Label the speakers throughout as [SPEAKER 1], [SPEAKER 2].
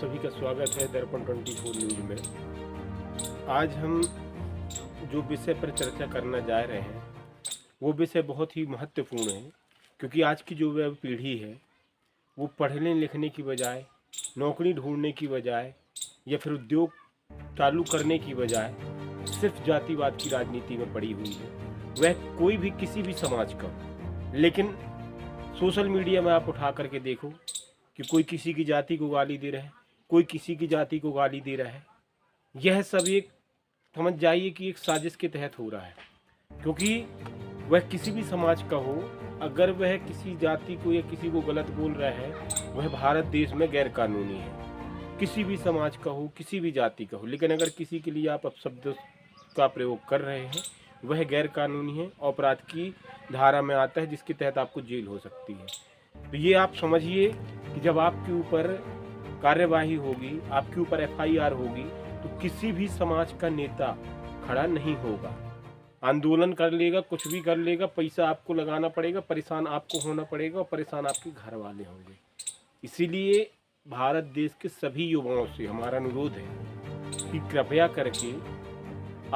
[SPEAKER 1] सभी का स्वागत है दर्पण 24 न्यूज में। आज हम जो विषय पर चर्चा करना जा रहे हैं वो विषय बहुत ही महत्वपूर्ण है, क्योंकि आज की जो वह पीढ़ी है वो पढ़ने लिखने की बजाय, नौकरी ढूंढने की बजाय या फिर उद्योग चालू करने की बजाय सिर्फ जातिवाद की राजनीति में पड़ी हुई है। वह कोई भी किसी भी समाज का, लेकिन सोशल मीडिया में आप उठा करके देखो कि कोई किसी की जाति को गाली दे रहा है, कोई किसी की जाति को गाली दे रहा है। यह सब एक समझ जाइए कि एक साजिश के तहत हो रहा है, क्योंकि वह किसी भी समाज का हो, अगर वह किसी जाति को या किसी को गलत बोल रहा है वह भारत देश में गैर कानूनी है। किसी भी समाज का हो, किसी भी जाति का हो, लेकिन अगर किसी के लिए आप अपशब्द का प्रयोग कर रहे हैं वह गैर कानूनी है, अपराध की धारा में आता है, जिसके तहत आपको जेल हो सकती है। तो ये आप समझिए कि जब आपके ऊपर कार्यवाही होगी, आपके ऊपर एफआईआर होगी, तो किसी भी समाज का नेता खड़ा नहीं होगा। आंदोलन कर लेगा, कुछ भी कर लेगा, पैसा आपको लगाना पड़ेगा, परेशान आपको होना पड़ेगा और परेशान आपके घर वाले होंगे। इसीलिए भारत देश के सभी युवाओं से हमारा अनुरोध है कि कृपया करके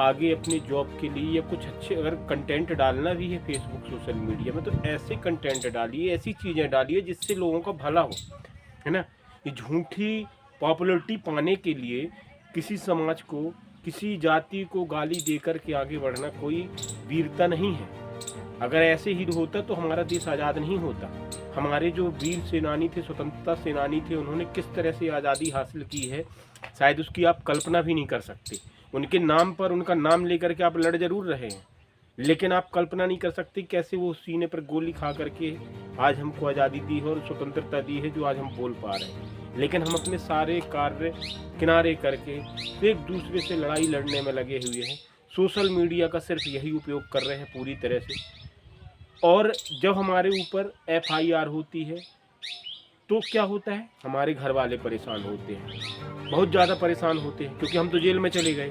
[SPEAKER 1] आगे अपनी जॉब के लिए या कुछ अच्छे अगर कंटेंट डालना भी है फेसबुक सोशल मीडिया में, तो ऐसे कंटेंट डालिए, ऐसी चीज़ें डालिए जिससे लोगों का भला हो, है ना। ये झूठी पॉपुलैरिटी पाने के लिए किसी समाज को, किसी जाति को गाली देकर के आगे बढ़ना कोई वीरता नहीं है। अगर ऐसे ही होता तो हमारा देश आज़ाद नहीं होता। हमारे जो वीर सेनानी थे, स्वतंत्रता सेनानी थे, उन्होंने किस तरह से आज़ादी हासिल की है, शायद उसकी आप कल्पना भी नहीं कर सकते। उनके नाम पर, उनका नाम लेकर के आप लड़ जरूर रहे हैं, लेकिन आप कल्पना नहीं कर सकते कैसे वो सीने पर गोली खा करके आज हमको आज़ादी दी है और स्वतंत्रता दी है, जो आज हम बोल पा रहे हैं। लेकिन हम अपने सारे कार्य किनारे करके एक दूसरे से लड़ाई लड़ने में लगे हुए हैं। सोशल मीडिया का सिर्फ यही उपयोग कर रहे हैं पूरी तरह से। और जब हमारे ऊपर एफआईआर होती है तो क्या होता है, हमारे घर वाले परेशान होते हैं, बहुत ज़्यादा परेशान होते हैं, क्योंकि हम तो जेल में चले गए।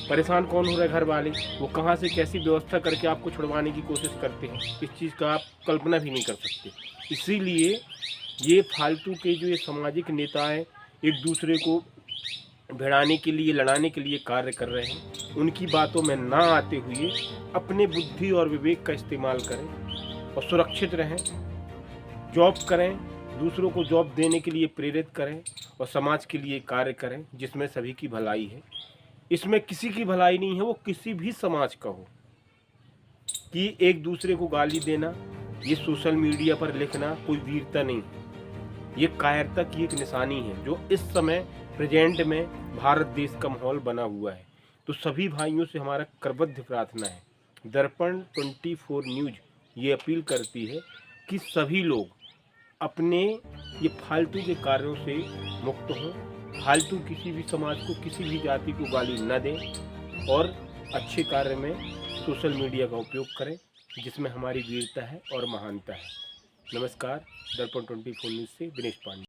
[SPEAKER 1] परेशान कौन हो रहा है? घर वाले। वो कहाँ से कैसी व्यवस्था करके आपको छुड़वाने की कोशिश करते हैं, इस चीज़ का आप कल्पना भी नहीं कर सकते। इसीलिए ये फालतू के जो ये सामाजिक नेता हैं, एक दूसरे को भिड़ाने के लिए, लड़ाने के लिए कार्य कर रहे हैं, उनकी बातों में ना आते हुए अपने बुद्धि और विवेक का इस्तेमाल करें और सुरक्षित रहें, जॉब करें, दूसरों को जॉब देने के लिए प्रेरित करें और समाज के लिए कार्य करें जिसमें सभी की भलाई है। इसमें किसी की भलाई नहीं है, वो किसी भी समाज का हो, कि एक दूसरे को गाली देना, ये सोशल मीडिया पर लिखना कोई वीरता नहीं, ये कायरता की एक निशानी है जो इस समय प्रेजेंट में भारत देश का माहौल बना हुआ है। तो सभी भाइयों से हमारा करबद्ध प्रार्थना है, दर्पण 24 न्यूज ये अपील करती है कि सभी लोग अपने ये फालतू के कार्यों से मुक्त हों, फालतू किसी भी समाज को, किसी भी जाति को गाली न दें और अच्छे कार्य में सोशल मीडिया का उपयोग करें जिसमें हमारी वीरता है और महानता है। नमस्कार, दर्पण 24 न्यूज़ से दिनेश पांडे।